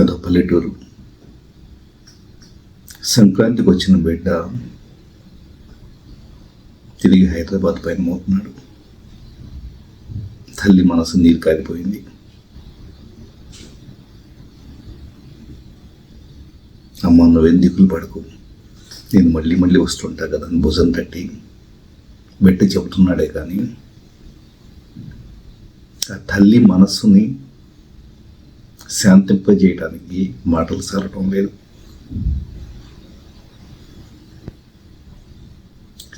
అదో పల్లెటూరు. సంక్రాంతికి వచ్చిన బిడ్డ తిరిగి హైదరాబాద్ పైన మోతున్నాడు. తల్లి మనసు నీరు కారిపోయింది. అమ్మ, నువ్వేం దిగులు పడకు, నేను మళ్ళీ మళ్ళీ వస్తుంటా కదా అని భుజం తట్టి బిడ్డ చెబుతున్నాడే కానీ ఆ తల్లి మనస్సుని శాంతింపజేయడానికి మాటలు సారటం లేదు.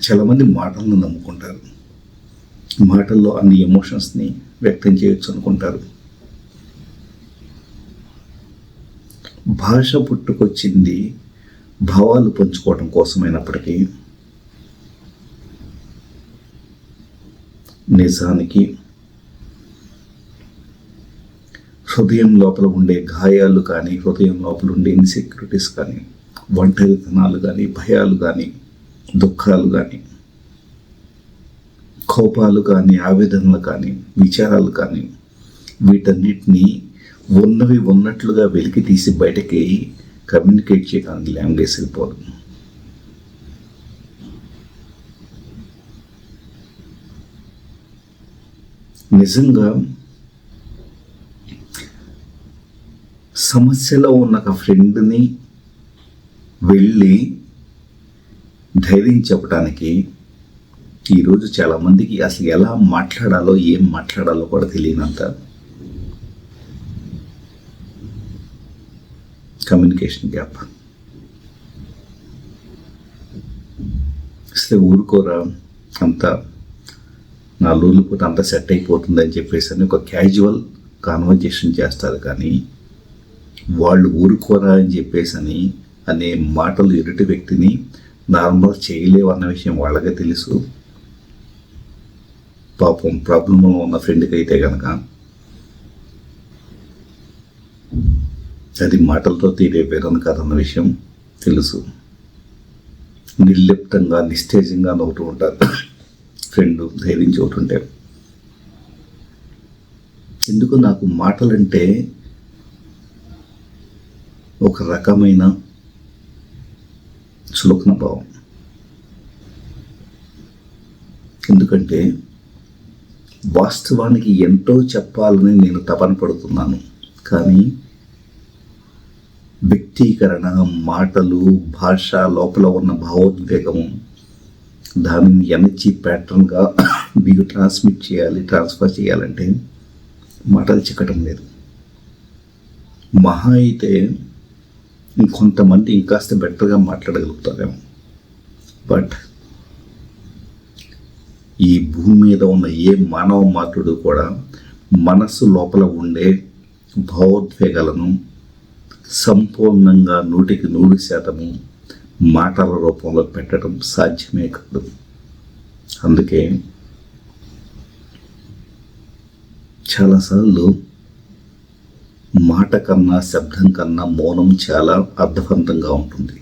చాలామంది మాటలను నమ్ముకుంటారు, మాటల్లో అన్ని ఎమోషన్స్ని వ్యక్తం చేయొచ్చు అనుకుంటారు. భాష పుట్టుకొచ్చింది భావాలు పంచుకోవడం కోసమైనప్పటికీ నిజానికి హృదయం లోపల ఉండే గాయాలు కానీ, హృదయం లోపల ఉండే ఇన్సెక్యూరిటీస్ కానీ, ఒంటరితనాలు కానీ, భయాలు కానీ, దుఃఖాలు కానీ, కోపాలు కానీ, ఆవేదనలు కానీ, విచారాలు కానీ, వీటన్నిటినీ ఉన్నవి ఉన్నట్లుగా వెలికి తీసి బయటకి కమ్యూనికేట్ చేయడానికి లాంగ్వేజ్ సరిపోదు. నిజంగా సమస్యలో ఉన్న ఒక ఫ్రెండ్ని వెళ్ళి ధైర్యం చెప్పడానికి ఈరోజు చాలామందికి అసలు ఎలా మాట్లాడాలో, ఏం మాట్లాడాలో కూడా తెలియనంత కమ్యూనికేషన్ గ్యాప్. అసలు ఊరుకోరా, అంతా నా రోజులు పోతే అంతా సెట్ అయిపోతుందని చెప్పేసి అని ఒక క్యాజువల్ కాన్వర్జేషన్ చేస్తారు. కానీ వాళ్ళు ఊరుకోరా అని చెప్పేసి అని అనే మాటలు ఎదుటి వ్యక్తిని నార్మల్ చేయలేవు అన్న విషయం వాళ్ళకే తెలుసు. పాపం ప్రాబ్లంలో ఉన్న ఫ్రెండ్కి అయితే కనుక అది మాటలతో తీరే పేరని కాదన్న విషయం తెలుసు. నిర్లిప్తంగా, నిస్తేజంగా నవ్వుతూ ఉంటారు ఫ్రెండ్ ధైర్యం చదువుతుంటే. ఎందుకు నాకు మాటలంటే ఒక రకమైన చులకన భావం. ఎందుకంటే వాస్తవానికి ఎంతో చెప్పాలని నేను తపన పడుతున్నాను, కానీ వ్యక్తీకరణ, మాటలు, భాష, లోపల ఉన్న భావోద్వేగము, దానిని ఎనర్జీ ప్యాటర్న్గా మీకు ట్రాన్స్మిట్ చేయాలి, ట్రాన్స్ఫర్ చేయాలంటే మాటలు చిక్కటం లేదు. మహా అయితే ఇంకొంతమంది ఇంకాస్త బెటర్గా మాట్లాడగలుగుతారేమో. బట్ ఈ భూమి మీద ఉన్న ఏ మానవ మాతృడు కూడా మనస్సు లోపల ఉండే భావోద్వేగాలను సంపూర్ణంగా 100% మాటల రూపంలో పెట్టడం సాధ్యమే కాదు. అందుకే చాలాసార్లు మాట కన్నా, శబ్దం కన్నా మౌనం చాలా అర్థవంతంగా ఉంటుంది,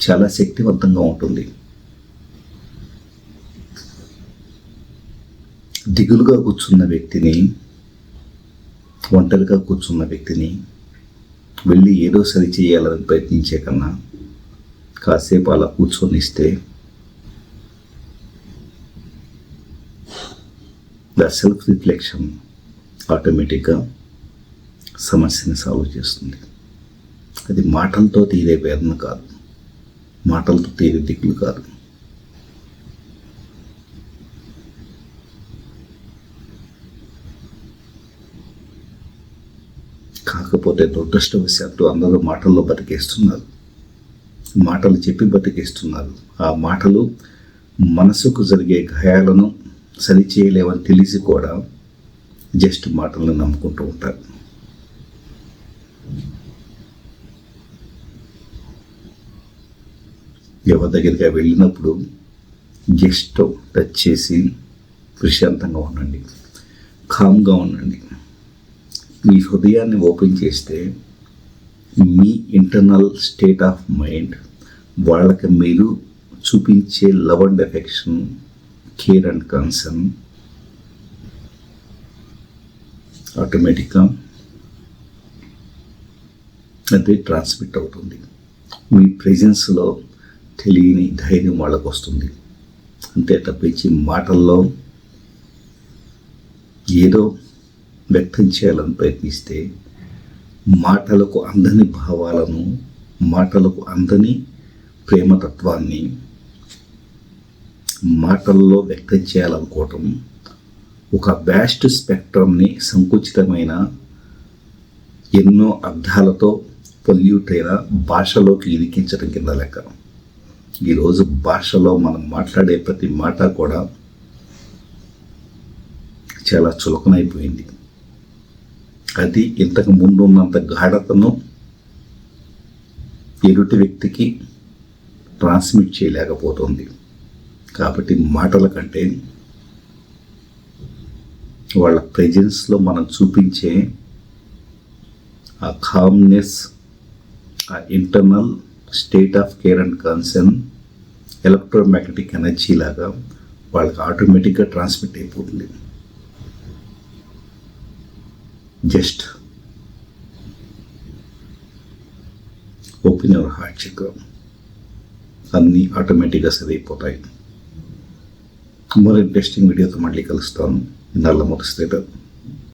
చాలా శక్తివంతంగా ఉంటుంది. దిగులుగా కూర్చున్న వ్యక్తిని, ఒంటరిగా కూర్చున్న వ్యక్తిని వెళ్ళి ఏదో సరి చేయాలని ప్రయత్నించే కన్నా కాసేపు అలా కూర్చొని ఇస్తే ద సెల్ఫ్ రిఫ్లెక్షన్ ఆటోమేటిక్గా సమస్యని సాల్వ్ చేస్తుంది. అది మాటలతో తీరే వేదన కాదు, మాటలతో తీరే దిగులు కాదు. కాకపోతే దురదృష్టవశాత్తు అందరూ మాటల్లో బతికేస్తున్నారు, మాటలు చెప్పి బతికేస్తున్నారు. ఆ మాటలు మనసుకు జరిగే గాయాలను సరిచేయలేవని తెలిసి కూడా జస్ట్ మాటలను నమ్ముకుంటూ ఉంటారు. ఎవరి దగ్గరికి వెళ్ళినప్పుడు జస్ట్ టచ్ చేసి ప్రశాంతంగా ఉండండి, కామ్గా ఉండండి. మీ హృదయాన్ని ఓపెన్ చేస్తే మీ ఇంటర్నల్ స్టేట్ ఆఫ్ మైండ్ వాళ్ళకి మీరు చూపించే love and affection, care and concern ఆటోమేటిక్గా అది ట్రాన్స్మిట్ అవుతుంది. మీ ప్రెజెన్స్లో తెలియని ధైర్యం వాళ్ళకు వస్తుంది. అంతే తప్పించి మాటల్లో ఏదో వ్యక్తం చేయాలని ప్రయత్నిస్తే మాటలకు అందని భావాలను, మాటలకు అందని ప్రేమతత్వాన్ని మాటల్లో వ్యక్తం చేయాలనుకోవటం ఒక వ్యాస్ట్ స్పెక్ట్రమ్ని సంకుచితమైన ఎన్నో అర్థాలతో పొల్యూట్ అయిన భాషలోకి ఇరికించడం కింద లెక్క. ఈరోజు భాషలో మనం మాట్లాడే ప్రతి మాట కూడా చాలా చులకనైపోయింది. అది ఇంతకు ముందు ఉన్నంత గాఢతను ఎదుటి వ్యక్తికి ట్రాన్స్మిట్ చేయలేకపోతుంది. కాబట్టి మాటల కంటే వాళ్ళ ప్రెజెన్స్లో మనం చూపించే ఆ కామ్నెస్, ఆ internal state of care and concern electromagnetic energy లాగా వాళ్ళకి ఆటోమేటిక్గా ట్రాన్స్మిట్ అయిపోతుంది. జస్ట్ ఓపెన్ యువర్ హార్ట్ చక్రం, అన్నీ ఆటోమేటిక్గా సరైపోతాయి. మరో ఇంట్రెస్టింగ్ వీడియోతో మళ్ళీ కలుస్తాను. నల్ల మొదటి